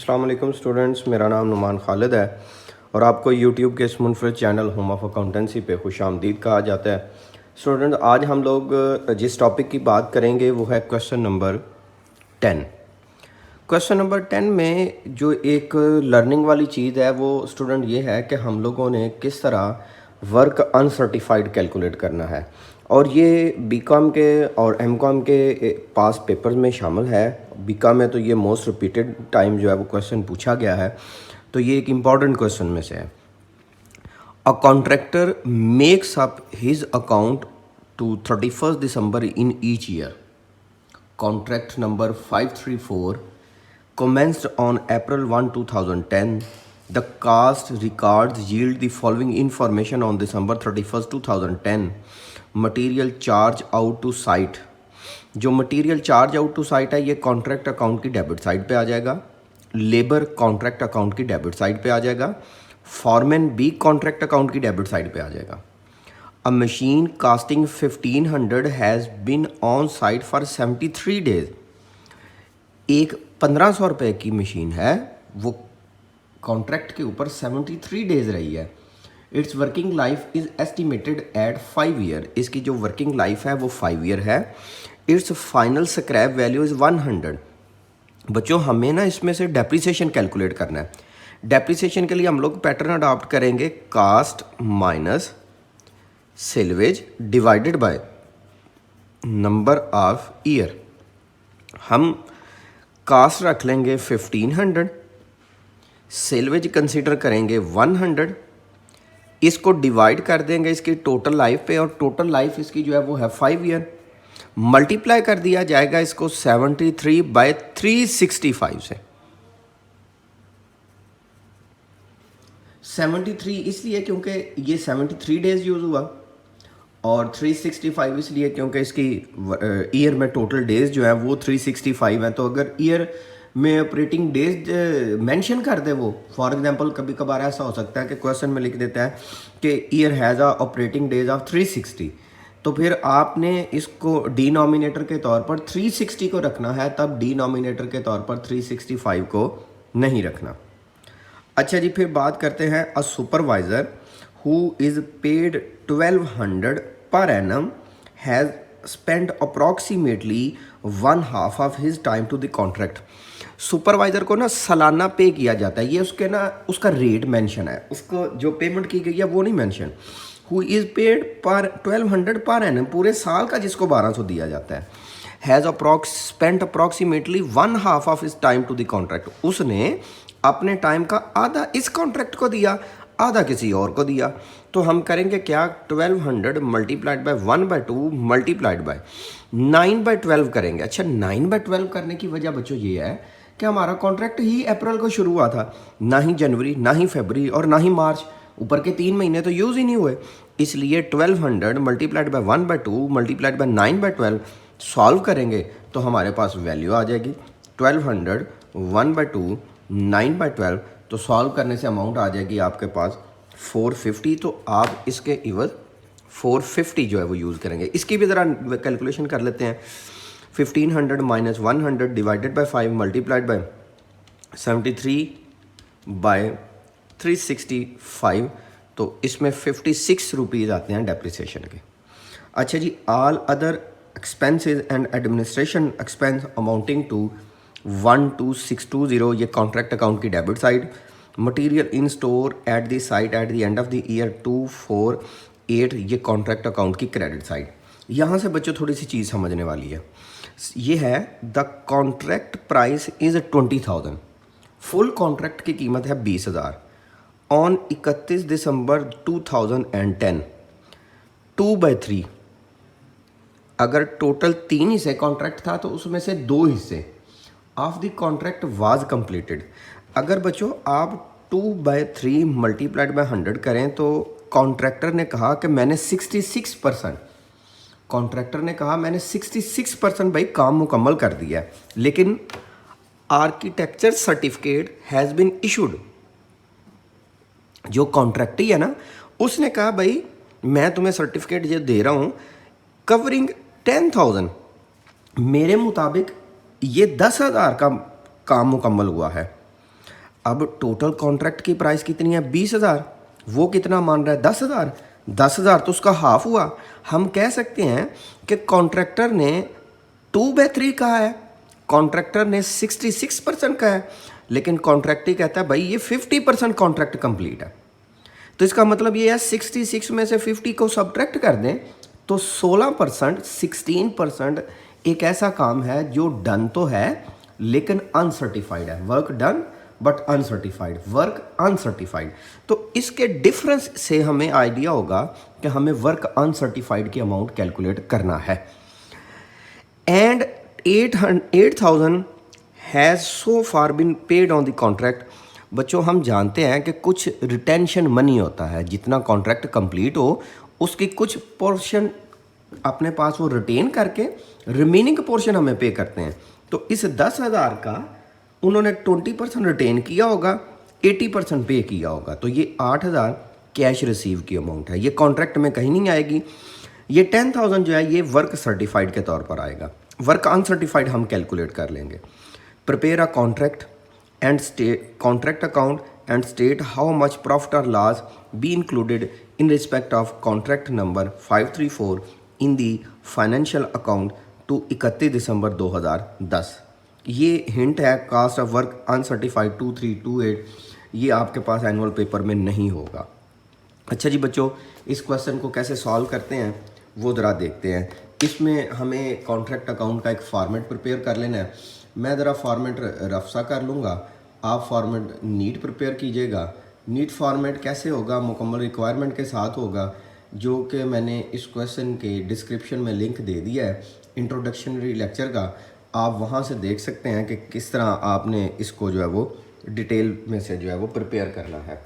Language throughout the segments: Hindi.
अस्सलाम वालेकुम स्टूडेंट्स, मेरा नाम नुमान खालिद है और आपको यूट्यूब के इस मुनफरद चैनल होम ऑफ अकाउंटेंसी पे खुशामदीद कहा जाता है। स्टूडेंट, आज हम लोग जिस टॉपिक की बात करेंगे वो है क्वेश्चन नंबर 10। क्वेश्चन नंबर 10 में जो एक लर्निंग वाली चीज़ है वो स्टूडेंट ये है कि हम लोगों ने किस तरह वर्क अनसर्टिफाइड कैलकुलेट करना है, और ये बीकॉम के और एमकॉम के पास पेपर्स में शामिल है। बीकॉम में तो ये मोस्ट रिपीटेड टाइम जो है वो क्वेश्चन पूछा गया है, तो ये एक इम्पॉर्टेंट क्वेश्चन में से है। A contractor makes up his account to 31 December in each year. Contract number 534 commenced on April 1, 2010. The cast records yield the following information on December 31st, 2010. Material charge out to site. जो material charge out to site है ये कॉन्ट्रैक्ट अकाउंट की डेबिट साइड पे आ जाएगा, लेबर कॉन्ट्रैक्ट अकाउंट की डेबिट साइड पे आ जाएगा, फॉरमैन भी कॉन्ट्रैक्ट अकाउंट की डेबिट साइड पे आ जाएगा। A machine costing 1500 has been on site for 73 days. एक 1500 रुपये की मशीन है, वो कॉन्ट्रैक्ट के ऊपर 73 डेज रही है। It's working life is estimated at 5 year. इसकी जो वर्किंग लाइफ है वो 5 ईयर है। It's final scrap value is 100। बच्चों, हमें ना इसमें से डेप्रिसिएशन कैलकुलेट करना है। डेप्रिसिएशन के लिए हम लोग पैटर्न अडॉप्ट करेंगे, cost minus salvage divided by number of year. हम कास्ट रख लेंगे 1500, सेल्वेज कंसीडर करेंगे 100, इसको डिवाइड कर देंगे इसकी टोटल लाइफ पे, और टोटल लाइफ इसकी जो है वो है 5 ईयर। मल्टीप्लाई कर दिया जाएगा इसको 73/365 से। 73 इसलिए क्योंकि ये 73 डेज यूज़ हुआ, और 365 इसलिए क्योंकि इसकी ईयर में टोटल डेज जो है वो 365 है। तो अगर ईयर में ऑपरेटिंग डेज मेंशन कर दे वो, फॉर एग्जांपल कभी कभार ऐसा हो सकता है कि क्वेश्चन में लिख देता है कि year has a operating days of 360, तो फिर आपने इसको डिनोमिनेटर के तौर पर 360 को रखना है, तब डिनोमिनेटर के तौर पर 365 को नहीं रखना। अच्छा जी, फिर बात करते हैं अ supervisor who is paid 1200 per annum has spent approximately 1/2 of his time to the contract। Supervisor को ना सालाना पे किया जाता है, ये उसके ना उसका रेट मेंशन है, उसको जो पेमेंट की गई है वो नहीं मेंशन। हु इज़ पेड पर 1200 पर एनम, पूरे साल का जिसको 1200 दिया जाता है। Has spent approximately 1/2 of his time to the contract, उसने अपने टाइम का आधा इस कॉन्ट्रैक्ट को दिया, आधा किसी और को दिया। तो हम करेंगे क्या, 1200 मल्टीप्लाइड बाय 1/2 मल्टीप्लाइड बाय 9/12 करेंगे। अच्छा, 9/12 करने की वजह बच्चों ये है कि हमारा कॉन्ट्रैक्ट ही अप्रैल को शुरू हुआ था, ना ही जनवरी, ना ही फरवरी और ना ही मार्च, ऊपर के 3 महीने तो यूज़ ही नहीं हुए। इसलिए 1200 multiplied by 1/2 multiplied by 9/12 solve करेंगे तो हमारे पास वैल्यू आ जाएगी 1200 1/2 9/12। तो सॉल्व करने से अमाउंट आ जाएगी आपके पास 450। तो आप इसके इवज़ 450 जो है वो यूज़ करेंगे। इसकी भी ज़रा कैलकुलेशन कर लेते हैं। 1500 minus 100 divided by 5 multiplied bye 73/365, तो इसमें 56 रुपीज़ आते हैं डेप्रिसिएशन के। अच्छा जी, all other expenses and administration expense amounting to 12620, ये कॉन्ट्रैक्ट अकाउंट की debit side. Material in store at the site at the end of the year 248, ये कॉन्ट्रैक्ट अकाउंट की क्रेडिट साइड। यहाँ से बच्चों थोड़ी सी चीज़ समझने वाली है। ये है the contract price is 20,000, full contract की कीमत है 20,000। ऑन 31 दिसंबर 2010 2/3, अगर टोटल 3 हिस्से कॉन्ट्रैक्ट था तो उसमें से 2 हिस्से of the contract was completed. अगर बच्चों आप 2/3 मल्टीप्लाइड बाय 100 करें तो कॉन्ट्रैक्टर ने कहा कि मैंने 66%, कॉन्ट्रैक्टर ने कहा मैंने 66% भाई काम मुकम्मल कर दिया है, लेकिन architecture certificate has been issued. जो कॉन्ट्रैक्टी है ना, उसने कहा भाई मैं तुम्हें सर्टिफिकेट ये दे रहा हूँ कवरिंग 10,000, मेरे मुताबिक ये 10,000 का काम मुकम्मल हुआ है। अब टोटल कॉन्ट्रैक्ट की प्राइस कितनी है 20,000, वो कितना मान रहा है 10,000, 10,000 तो उसका हाफ हुआ। हम कह सकते हैं कि कॉन्ट्रैक्टर ने 2/3 कहा है, कॉन्ट्रैक्टर ने 66% कहा है, लेकिन कॉन्ट्रैक्टी कहता है भाई ये 50% कॉन्ट्रैक्ट कंप्लीट है। तो इसका मतलब ये है 66 में से 50 को सब्ट्रैक्ट कर दें तो 16%, 16% एक ऐसा काम है जो डन तो है लेकिन अनसर्टिफाइड है। Work done but uncertified, work uncertified. तो इसके डिफरेंस से हमें आइडिया होगा कि हमें वर्क अनसर्टिफाइड की अमाउंट कैलकुलेट करना है। And 8,000 has so far been paid on the contract. बच्चों हम जानते हैं कि कुछ रिटेंशन मनी होता है, जितना कॉन्ट्रैक्ट कंप्लीट हो उसकी कुछ पोर्शन अपने पास वो रिटेन करके रिमेनिंग पोर्शन हमें पे करते हैं। तो इस 10,000 का उन्होंने 20% रिटेन किया होगा, 80% पे किया होगा, तो ये 8,000 कैश रिसीव की अमाउंट है। ये कॉन्ट्रैक्ट में कहीं नहीं आएगी। ये 10,000 जो है ये वर्क सर्टिफाइड के तौर पर आएगा। वर्क अनसर्टिफाइड हम कैलकुलेट कर लेंगे। Prepare a contract and state contract account and state how much profit और loss be included in respect of contract number 534 in the financial account to 31 December 2010। ये हिंट है कास्ट ऑफ वर्क अनसर्टिफाइड 2328, ये आपके पास एनुअल पेपर में नहीं होगा। अच्छा जी बच्चों, इस क्वेश्चन को कैसे सॉल्व करते हैं वो ज़रा देखते हैं। इसमें हमें कॉन्ट्रैक्ट अकाउंट का एक फॉर्मेट प्रिपेयर कर लेना है। मैं ज़रा फॉर्मेट रफ सा कर लूँगा, आप फॉर्मेट नीट प्रिपेयर कीजिएगा। नीट फॉर्मेट कैसे होगा, मुकम्मल रिक्वायरमेंट के साथ होगा, जो कि मैंने इस क्वेश्चन के डिस्क्रिप्शन में लिंक दे दिया है इंट्रोडक्शनरी लेक्चर का। आप वहाँ से देख सकते हैं कि किस तरह आपने इसको जो है वो डिटेल में से जो है वो प्रिपेयर करना है।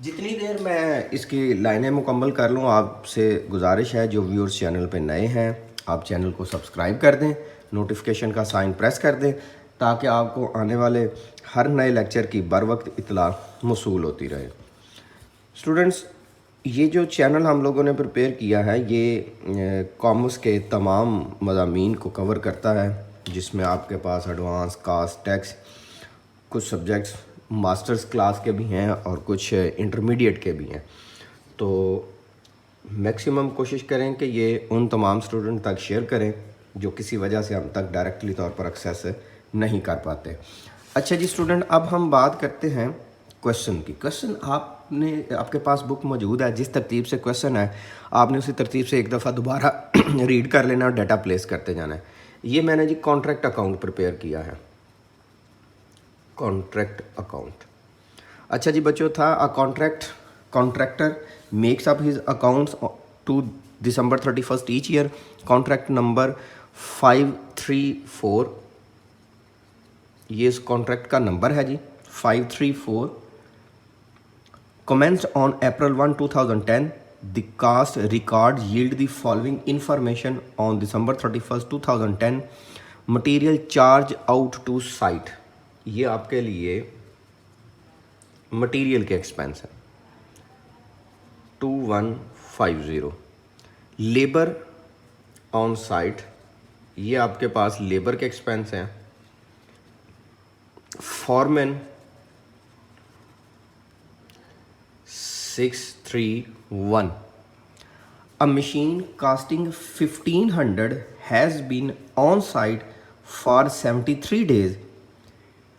जितनी देर मैं इसकी लाइनें मुकम्मल कर लूँ, आपसे गुजारिश है जो व्यूअर्स चैनल पे नए हैं आप चैनल को सब्सक्राइब कर दें, नोटिफिकेशन का साइन प्रेस कर दें, ताकि आपको आने वाले हर नए लेक्चर की बर वक्त इतला मौसूल होती रहे। स्टूडेंट्स, ये जो चैनल हम लोगों ने प्रिपेयर किया है ये कॉमर्स के तमाम मज़ामीन को कवर करता है, जिसमें आपके पास एडवांस, कास्ट, टैक्स, कुछ सब्जेक्ट्स मास्टर्स क्लास के भी हैं और कुछ इंटरमीडिएट के भी हैं। तो मैक्सिमम कोशिश करें कि ये उन तमाम स्टूडेंट तक शेयर करें जो किसी वजह से हम तक डायरेक्टली तौर पर एक्सेस नहीं कर पाते। अच्छा जी स्टूडेंट, अब हम बात करते हैं क्वेश्चन की। क्वेश्चन आपके पास बुक मौजूद है, जिस तरतीब से क्वेश्चन है आपने उसी तरतीब से एक दफ़ा दोबारा रीड कर लेना और डाटा प्लेस करते जाना है। ये मैंने जी कॉन्ट्रैक्ट अकाउंट प्रिपेयर किया है, कॉन्ट्रैक्ट अकाउंट। अच्छा जी बच्चों, था a contractor makes up his accounts to December 31st each year. Contract number 534, ये इस कॉन्ट्रैक्ट का नंबर है जी 534। commenced on April 1, 2010. The cast record yield the following information on December 31st, 2010. Material charge out to site, ये आपके लिए मटेरियल के एक्सपेंस है 2150। लेबर ऑन साइट, ये आपके पास लेबर के एक्सपेंस हैं। Foreman 631। A machine costing 1500 has been on site for 73 days.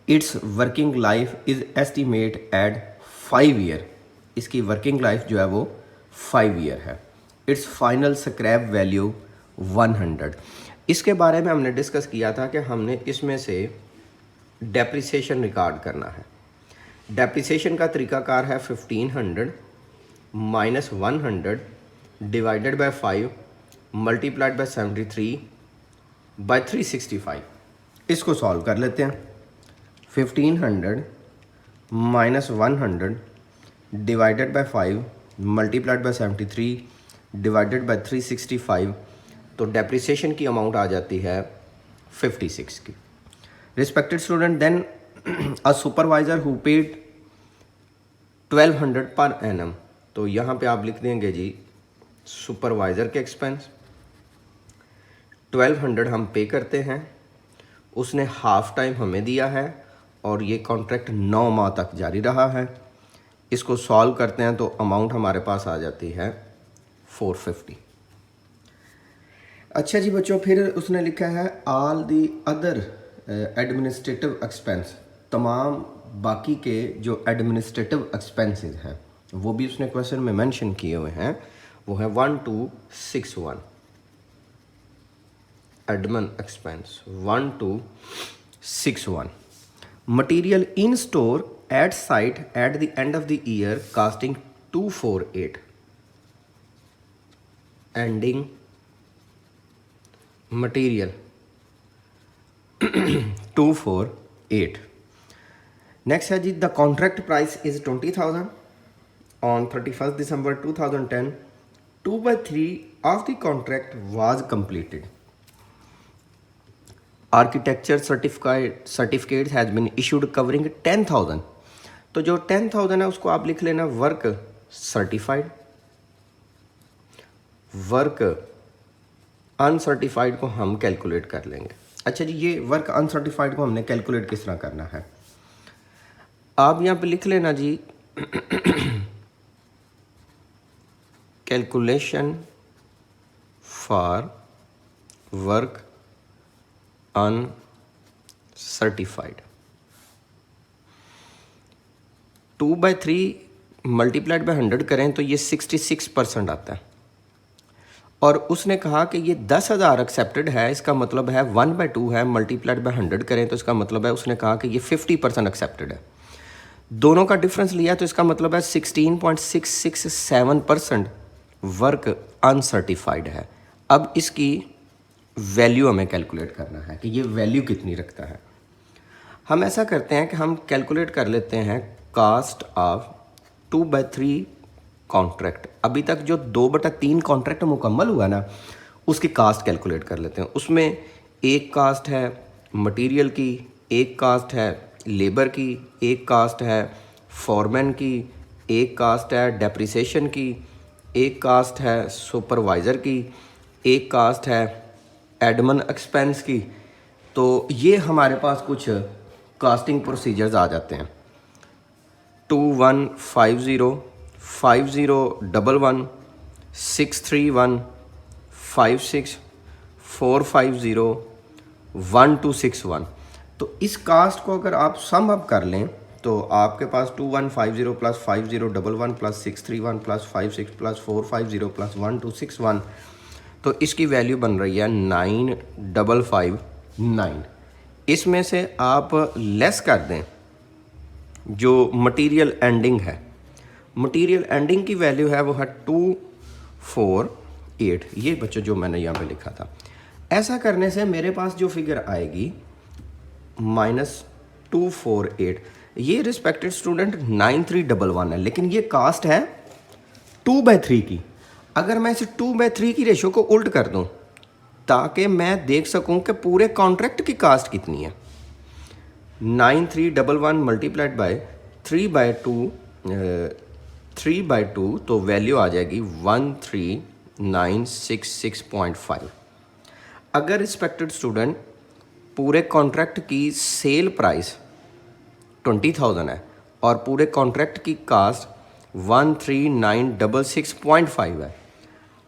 Its working life is estimate at 5 year। इसकी वर्किंग लाइफ जो है वो 5 ईयर है। It's final scrap value 100। इसके बारे में हमने डिस्कस किया था कि हमने इसमें से डेप्रिसिएशन रिकॉर्ड करना है। डेप्रिसिएशन का तरीकाकार है 1500 minus 100 divided by 5 multiplied by 73 by 365। इसको सॉल्व कर लेते हैं। 1500 minus 100 divided by 5 multiplied by 73 divided by 365, तो डेप्रिसिएशन की अमाउंट आ जाती है 56 की। Respected student, then a supervisor who paid 1200 per annum, तो यहाँ पे आप लिख देंगे जी सुपरवाइज़र के एक्सपेंस 1200 हम पे करते हैं, उसने हाफ टाइम हमें दिया है और ये कॉन्ट्रैक्ट 9 माह तक जारी रहा है। इसको सॉल्व करते हैं तो अमाउंट हमारे पास आ जाती है 450। अच्छा जी बच्चों, फिर उसने लिखा है all the other administrative expense, तमाम बाकी के जो एडमिनिस्ट्रेटिव एक्सपेंसेस हैं वो भी उसने क्वेश्चन में मेंशन किए हुए हैं। वो है 1261 admin expense 1261। Material in store at site at the end of the year costing 248 ending material 248। Next है जी the contract price is 20,000 on 31 December 2010। 2/3 of the contract was completed. Architecture certificate has been issued covering 10,000। तो जो 10,000 है उसको आप लिख लेना वर्क सर्टिफाइड। वर्क अनसर्टिफाइड को हम कैलकुलेट कर लेंगे। अच्छा जी, ये वर्क अनसर्टिफाइड को हमने कैलकुलेट किस तरह करना है, आप यहाँ पे लिख लेना जी calculation for work uncertified. 2/3 multiplied by 100 करें तो ये 66% आता है। और उसने कहा कि ये 10,000 एक्सेप्टेड है, इसका मतलब है 1/2 है, मल्टीप्लाइड बाय 100 करें तो इसका मतलब है उसने कहा कि ये 50% एक्सेप्टेड है। दोनों का डिफरेंस लिया तो इसका मतलब है 16.667% वर्क अनसर्टिफाइड है। अब इसकी वैल्यू हमें कैलकुलेट करना है कि ये वैल्यू कितनी रखता है। हम ऐसा करते हैं कि हम कैलकुलेट कर लेते हैं कास्ट ऑफ 2/3 कॉन्ट्रैक्ट। अभी तक जो 2/3 कॉन्ट्रैक्ट मुकम्मल हुआ ना, उसकी कास्ट कैलकुलेट कर लेते हैं। उसमें एक कास्ट है मटेरियल की, एक कास्ट है लेबर की, एक कास्ट है फॉरमैन की, एक कास्ट है डेप्रिसिएशन की, एक कास्ट है सुपरवाइज़र की, एक कास्ट है एडमिन एक्सपेंस की। तो ये हमारे पास कुछ कास्टिंग प्रोसीजर्स आ जाते हैं। 2150, 5011, 631, 56, 450, 1261। तो इस कास्ट को अगर आप सम अप कर लें तो आपके पास 2150 plus 5011 plus 631 plus 56 plus 450 plus 1261, तो इसकी वैल्यू बन रही है 9559। इसमें से आप लेस कर दें जो मटेरियल एंडिंग है। मटेरियल एंडिंग की वैल्यू है वो है 248। ये बच्चों जो मैंने यहाँ पे लिखा था, ऐसा करने से मेरे पास जो फिगर आएगी -248। ये रिस्पेक्टेड स्टूडेंट 9311 है, लेकिन ये कास्ट है 2/3 की। अगर मैं इस 2/3 की रेशो को उल्ट कर दूं ताकि मैं देख सकूं कि पूरे कॉन्ट्रैक्ट की कास्ट कितनी है, 9311 मल्टीप्लाइड बाय 3/2 तो वैल्यू आ जाएगी 13966.5। अगर रिस्पेक्टेड स्टूडेंट पूरे कॉन्ट्रैक्ट की सेल प्राइस 20,000 है और पूरे कॉन्ट्रैक्ट की कास्ट 13966.5 है,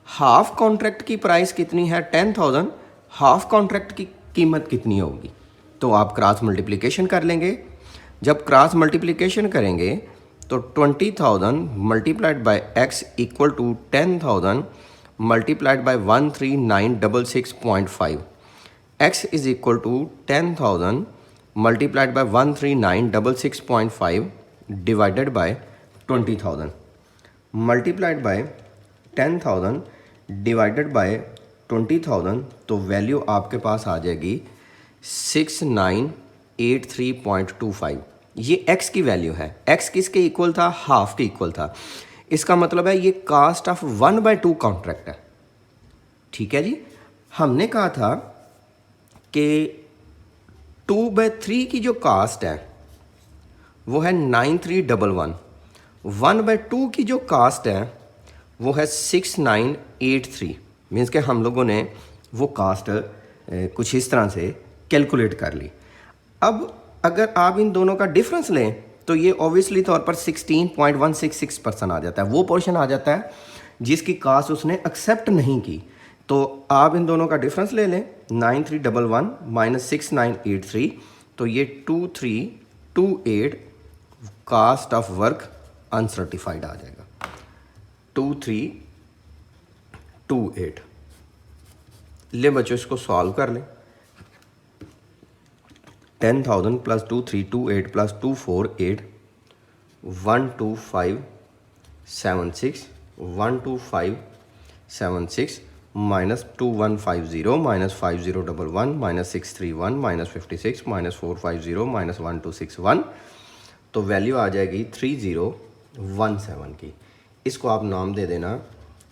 हाफ कॉन्ट्रैक्ट की प्राइस कितनी है 10,000, हाफ कॉन्ट्रैक्ट की कीमत कितनी होगी, तो आप क्रॉस मल्टीप्लिकेशन कर लेंगे। जब क्रॉस मल्टीप्लिकेशन करेंगे तो 20,000 multiplied by x equal to 10,000 multiplied by 13966.5। x is equal to 10,000 multiplied by 13966.5 divided by 20,000 multiplied by 10,000 divided by 20,000, तो वैल्यू आपके पास आ जाएगी 6983.25। ये x की वैल्यू है। x किसके इक्वल था, हाफ के इक्वल था। इसका मतलब है ये कास्ट ऑफ 1/2 कॉन्ट्रैक्ट है। ठीक है जी, हमने कहा था कि 2/3 की जो कास्ट है वो है 9311, 1/2 की जो कास्ट है वो है 6983। मीन्स कि हम लोगों ने वो कास्ट कुछ इस तरह से कैलकुलेट कर ली। अब अगर आप इन दोनों का डिफरेंस लें तो ये ऑब्वियसली तौर पर 16.166% आ जाता है, वो पोर्शन आ जाता है जिसकी कास्ट उसने एक्सेप्ट नहीं की। तो आप इन दोनों का डिफरेंस ले लें, 9311 माइनस 6983, तो ये 2328 कास्ट ऑफ वर्क अनसर्टिफाइड आ जाएगा, 2328। ले बच्चों इसको सॉल्व कर लें। 10,000 plus 2328 plus 248 12576 12576 minus 2150 minus 5011 minus 631 minus 56 minus 450 minus 1261, तो वैल्यू आ जाएगी 3017 की। इसको आप नाम दे देना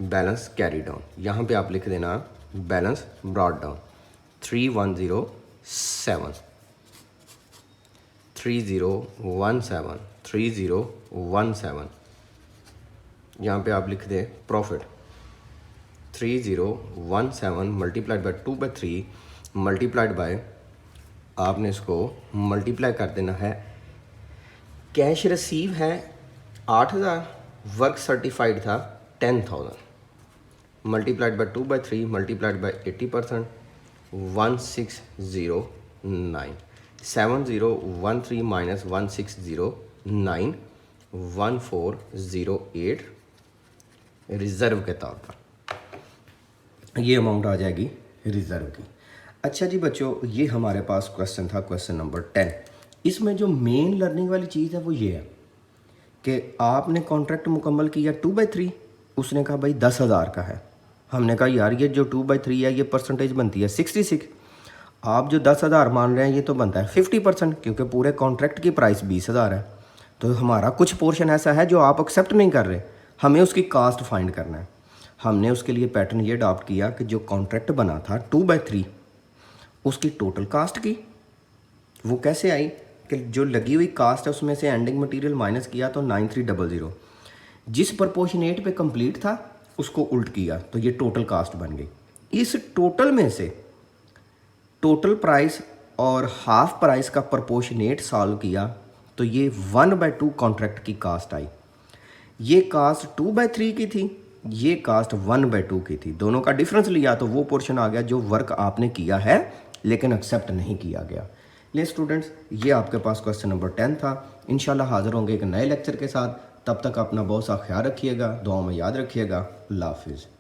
बैलेंस कैरी डाउन। यहाँ पे आप लिख देना बैलेंस ब्रॉट डाउन 3017 3017 3017। यहाँ पे आप लिख दें profit 3017 multiplied by 2/3 multiplied bye, आपने इसको मल्टीप्लाई कर देना है। कैश रिसीव है 8000, वर्क सर्टिफाइड था 10,000, multiplied bye 2/3 multiplied bye 80%, 1609। 7013 minus 1609 1408 reserve के तौर पर ये अमाउंट आ जाएगी रिज़र्व की। अच्छा जी बच्चों, ये हमारे पास क्वेश्चन था, क्वेश्चन नंबर 10। इसमें जो मेन लर्निंग वाली चीज़ है वो ये है कि आपने कॉन्ट्रैक्ट मुकम्मल किया 2/3, उसने कहा भाई 10,000 का है। हमने कहा यार ये जो 2/3 है ये परसेंटेज बनती है 66, आप जो 10,000 मान रहे हैं ये तो बनता है 50%, क्योंकि पूरे कॉन्ट्रैक्ट की प्राइस 20,000 है। तो हमारा कुछ पोर्शन ऐसा है जो आप एक्सेप्ट नहीं कर रहे, हमें उसकी कास्ट फाइंड करना है। हमने उसके लिए पैटर्न ये अडॉप्ट किया कि जो कॉन्ट्रैक्ट बना था 2/3 उसकी टोटल कास्ट की, वो कैसे आई कि जो लगी हुई कास्ट है उसमें से एंडिंग मटेरियल माइनस किया तो 9300, जिस प्रपोर्शनेट पे कंप्लीट था उसको उल्ट किया तो ये टोटल कास्ट बन गई। इस टोटल में से टोटल प्राइस और हाफ प्राइस का प्रपोर्शनेट सॉल्व किया तो ये 1/2 कॉन्ट्रैक्ट की कास्ट आई। ये कास्ट 2/3 की थी, ये कास्ट 1/2 की थी। दोनों का डिफरेंस लिया तो वो पोर्शन आ गया जो वर्क आपने किया है लेकिन एक्सेप्ट नहीं किया गया। ले स्टूडेंट्स, ये आपके पास क्वेश्चन नंबर 10 था। इंशाल्लाह हाज़िर होंगे एक नए लेक्चर के साथ। तब तक अपना बहुत सा ख्याल रखिएगा, दुआओं में याद रखिएगा। अल्लाह हाफिज़।